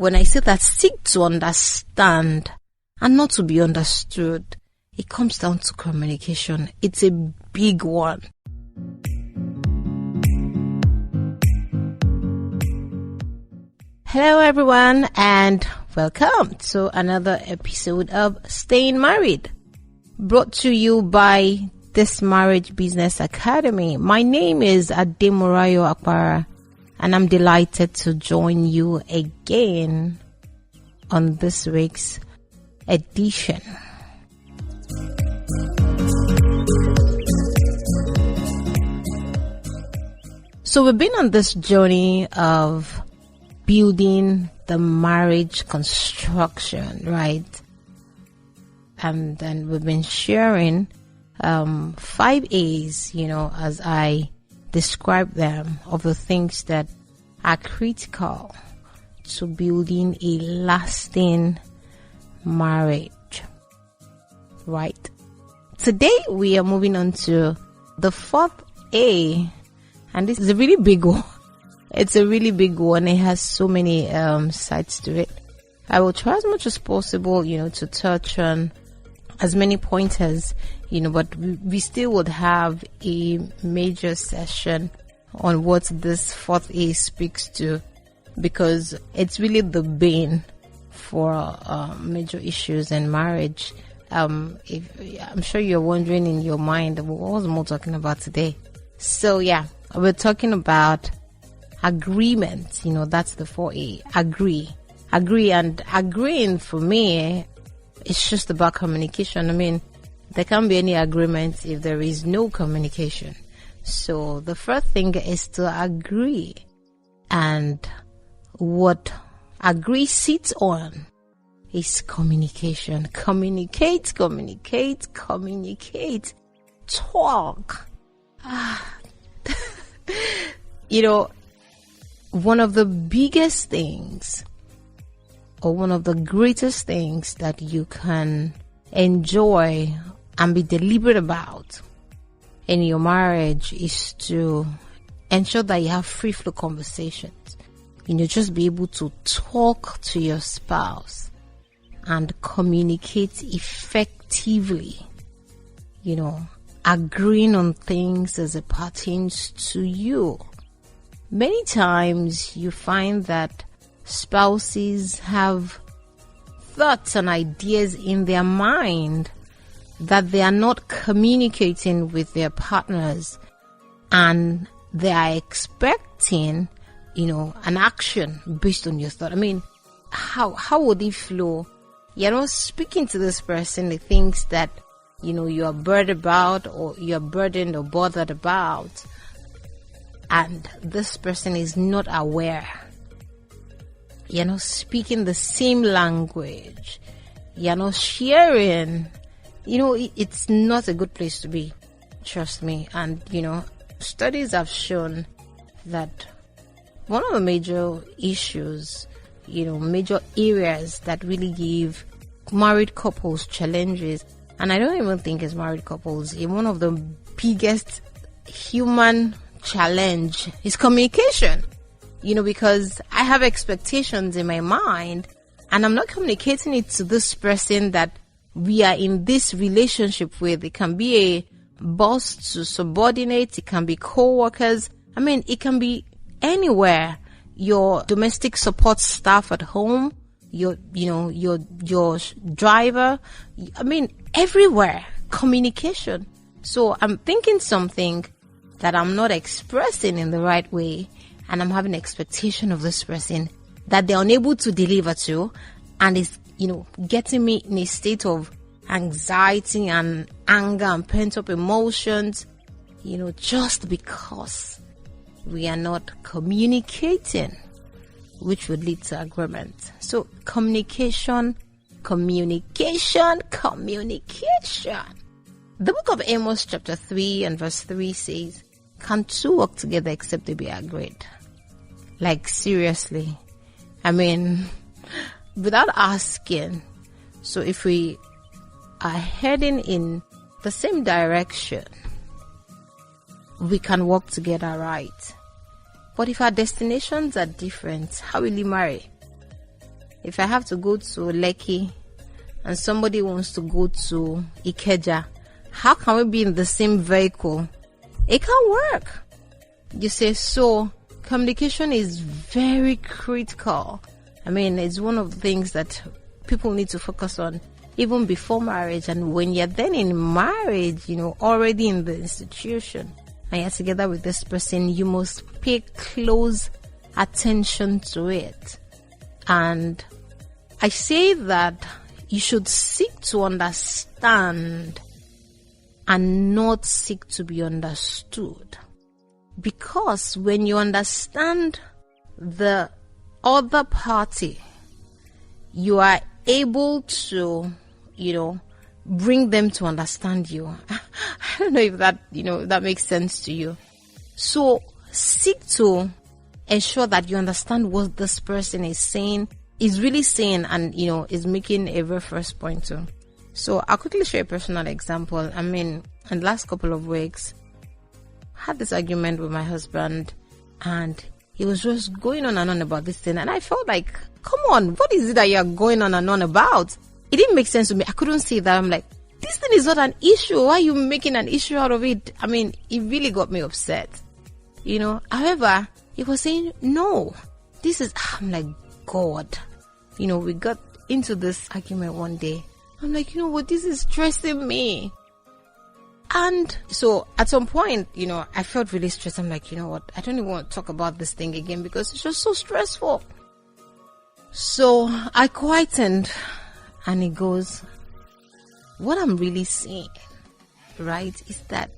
when I say that, seek to understand and not to be understood, it comes down to communication. It's a big one. Hello everyone, and welcome to another episode of Staying Married, brought to you by This Marriage Business Academy. My name is Ademorayo Akpara, and I'm delighted to join you again on this week's edition. So we've been on this journey of building the marriage construction, right? And then we've been sharing 5 A's, as I describe them, of the things that are critical to building a lasting marriage, right? Today we are moving on to the 4th A, and this is a really big one. It's a really big one. It has so many sides to it. I will try as much as possible, to touch on as many pointers, but we still would have a major session on what this 4th A speaks to, because it's really the bane for major issues in marriage. I'm sure you're wondering in your mind, what was Mo talking about today? So yeah, we're talking about agreement. That's the 4A. Agree. And agreeing for me, it's just about communication. I mean, there can't be any agreement if there is no communication. So the first thing is to agree. And what agree sits on is communication. Communicate. Talk. One of the biggest things, or one of the greatest things that you can enjoy and be deliberate about in your marriage is to ensure that you have free flow conversations. Just be able to talk to your spouse and communicate effectively, agreeing on things as it pertains to you. Many times you find that spouses have thoughts and ideas in their mind that they are not communicating with their partners, and they are expecting, an action based on your thought. I mean, how would it flow? You're not speaking to this person the things that, you are burdened about, or you're burdened or bothered about, and this person is not aware. You're not speaking the same language. You're not sharing. It's not a good place to be. Trust me. And, studies have shown that one of the major issues, major areas that really give married couples challenges, and I don't even think it's married couples, one of the biggest human challenge is communication. Because I have expectations in my mind, and I'm not communicating it to this person that we are in this relationship with. It can be a boss to subordinate, it can be co-workers. I mean, it can be anywhere. Your domestic support staff at home, your driver. I mean, everywhere. Communication. So I'm thinking something that I'm not expressing in the right way, and I'm having expectation of this person that they're unable to deliver to, and is, getting me in a state of anxiety and anger and pent-up emotions, just because we are not communicating, which would lead to agreement. So communication. The book of Amos chapter 3 and verse 3 says, "Can two work together except they be agreed?" Like, seriously. I mean, without asking. So if we are heading in the same direction, we can work together, right? But if our destinations are different, how will you marry? if I have to go to Lekki and somebody wants to go to Ikeja, how can we be in the same vehicle? It can't work. You say, so communication is very critical. I mean, it's one of the things that people need to focus on even before marriage. And when you're then in marriage, already in the institution, and you're together with this person, you must pay close attention to it. And I say that you should seek to understand and not seek to be understood. Because when you understand the other party, you are able to, bring them to understand you. I don't know if that, that makes sense to you. So seek to ensure that you understand what this person is saying, is really saying, and, is making a very first point to. So I'll quickly share a personal example. I mean, in the last couple of weeks, I had this argument with my husband, and he was just going on and on about this thing. And I felt like, come on, what is it that you're going on and on about? It didn't make sense to me. I couldn't see that. I'm like, this thing is not an issue. Why are you making an issue out of it? I mean, it really got me upset. However, he was saying, no, this is, I'm like, God, we got into this argument one day. I'm like, what, this is stressing me. And so at some point, I felt really stressed. I'm like, what, I don't even want to talk about this thing again because it's just so stressful. So I quietened, and he goes, what I'm really saying, right, is that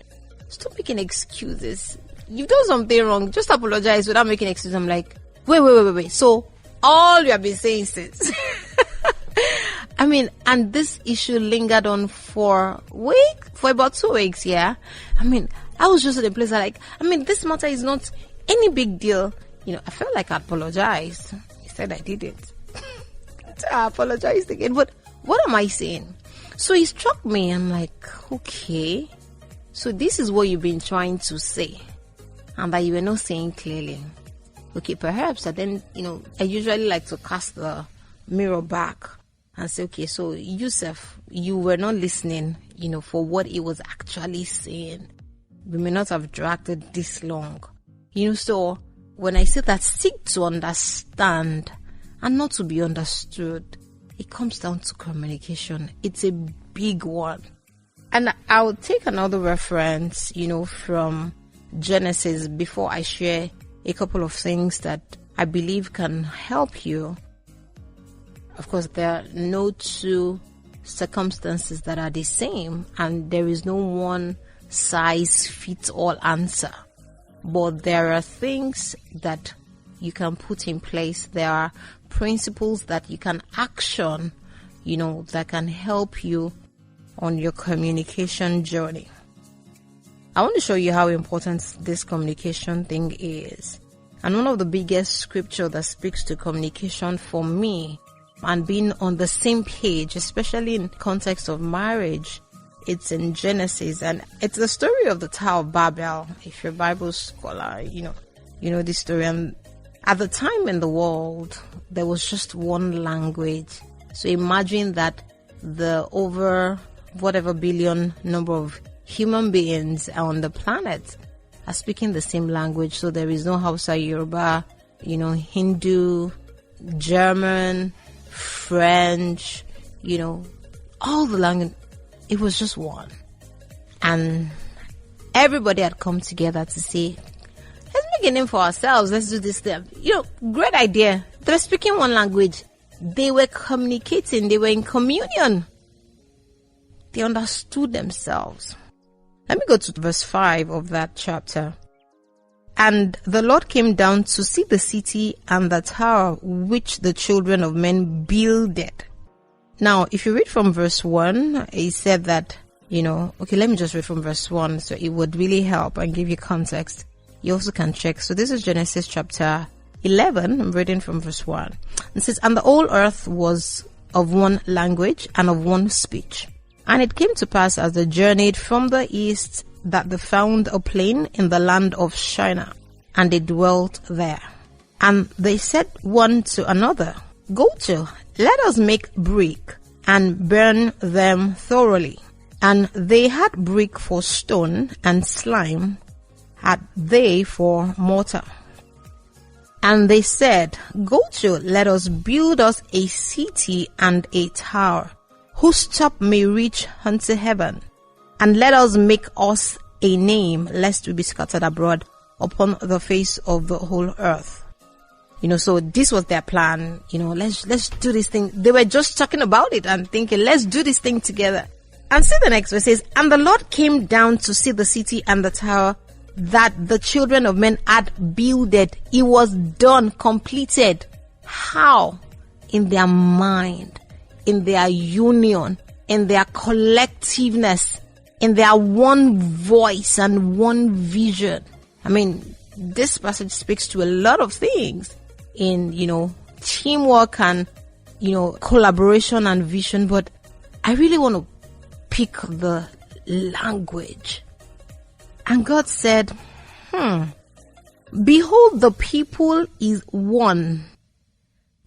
stop making excuses. You've done something wrong. Just apologize without making excuses. I'm like, wait. So all you have been saying since. I mean, and this issue lingered on for about 2 weeks, yeah? I mean, I was just at a place this matter is not any big deal. I felt like I apologized. He said I did it. I apologized again. But what am I saying? So he struck me. I'm like, okay. So this is what you've been trying to say, and that you were not saying clearly. Okay, perhaps. And then, I usually like to cast the mirror back and say, okay, so Yusuf, you were not listening, for what he was actually saying. We may not have dragged it this long. So when I say that, seek to understand and not to be understood, it comes down to communication. It's a big one. And I'll take another reference, from Genesis before I share a couple of things that I believe can help you. Of course, there are no two circumstances that are the same, and there is no one size fits all answer. But there are things that you can put in place. There are principles that you can action, that can help you on your communication journey. I want to show you how important this communication thing is. And one of the biggest scripture that speaks to communication for me and being on the same page, especially in context of marriage, it's in Genesis, and it's the story of the Tower of Babel. If you're a Bible scholar, you know this story. And at the time in the world, there was just one language. So imagine that the over whatever billion number of human beings on the planet are speaking the same language. So there is no Hausa, Yoruba, Hindu, German, French, all the language. It was just one. And everybody had come together to say, let's make a name for ourselves. Let's do this thing. Great idea. They're speaking one language. They were communicating. They were in communion. They understood themselves. Let me go to verse 5 of that chapter. And the Lord came down to see the city and the tower which the children of men builded. Now, if you read from verse 1, he said that, okay, let me just read from verse 1 so it would really help and give you context. You also can check. So this is Genesis chapter 11. I'm reading from verse 1. It says, and the whole earth was of one language and of one speech. And it came to pass as they journeyed from the east that they found a plain in the land of Shinar, and they dwelt there. And they said one to another, Go to, let us make brick and burn them thoroughly. And they had brick for stone, and slime had they for mortar. And they said, Go to, let us build us a city and a tower, whose top may reach unto heaven. And let us make us a name, lest we be scattered abroad upon the face of the whole earth. So this was their plan. Let's do this thing. They were just talking about it and thinking, let's do this thing together. And see the next verse says, And the Lord came down to see the city and the tower that the children of men had builded. It was done, completed. How? In their mind, in their union, in their collectiveness, in their one voice and one vision. This passage speaks to a lot of things in, teamwork and, collaboration and vision. But I really want to pick the language. And God said, Behold, the people is one,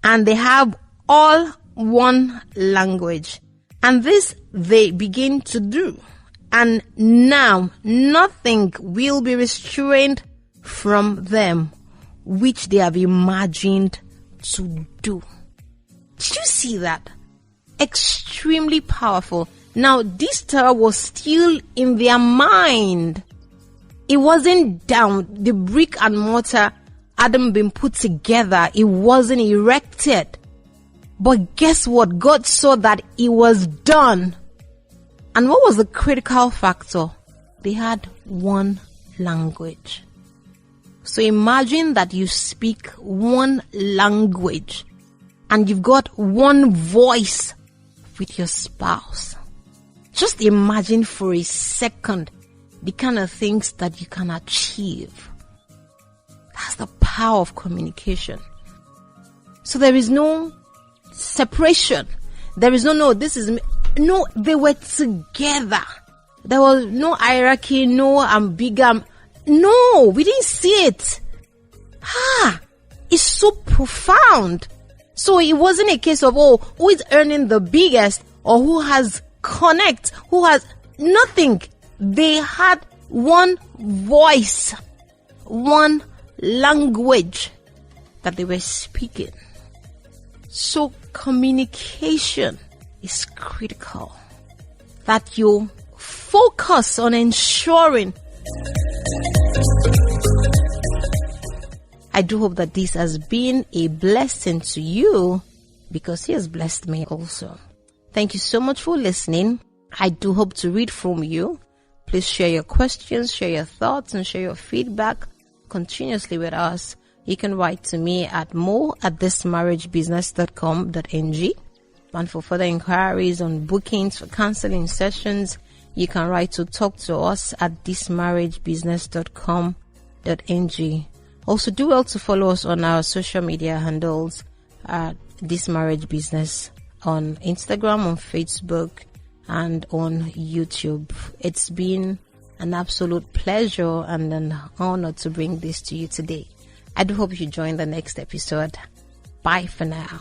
and they have all one language. And this they begin to do. And now nothing will be restrained from them, which they have imagined to do. Did you see that? Extremely powerful. Now, this tower was still in their mind. It wasn't down. The brick and mortar hadn't been put together. It wasn't erected. But guess what? God saw that it was done. And what was the critical factor? They had one language. So imagine that you speak one language and you've got one voice with your spouse. Just imagine for a second the kind of things that you can achieve. That's the power of communication. So there is no separation. There is no, this is me. No, they were together. There was no hierarchy, no, I'm bigger. No, we didn't see it. It's so profound. So it wasn't a case of, who is earning the biggest or who has connect, who has nothing. They had one voice, one language that they were speaking. So communication is critical. That you focus on ensuring. I do hope that this has been a blessing to you, because he has blessed me also. Thank you so much for listening. I do hope to read from you. Please share your questions, share your thoughts, and share your feedback continuously with us. You can write to me at mo@thismarriagebusiness.com.ng. And for further inquiries on bookings for counseling sessions, you can write to talk to us at thismarriagebusiness.com.ng. Also, do well to follow us on our social media handles at This Marriage Business on Instagram, on Facebook, and on YouTube. It's been an absolute pleasure and an honor to bring this to you today. I do hope you join the next episode. Bye for now.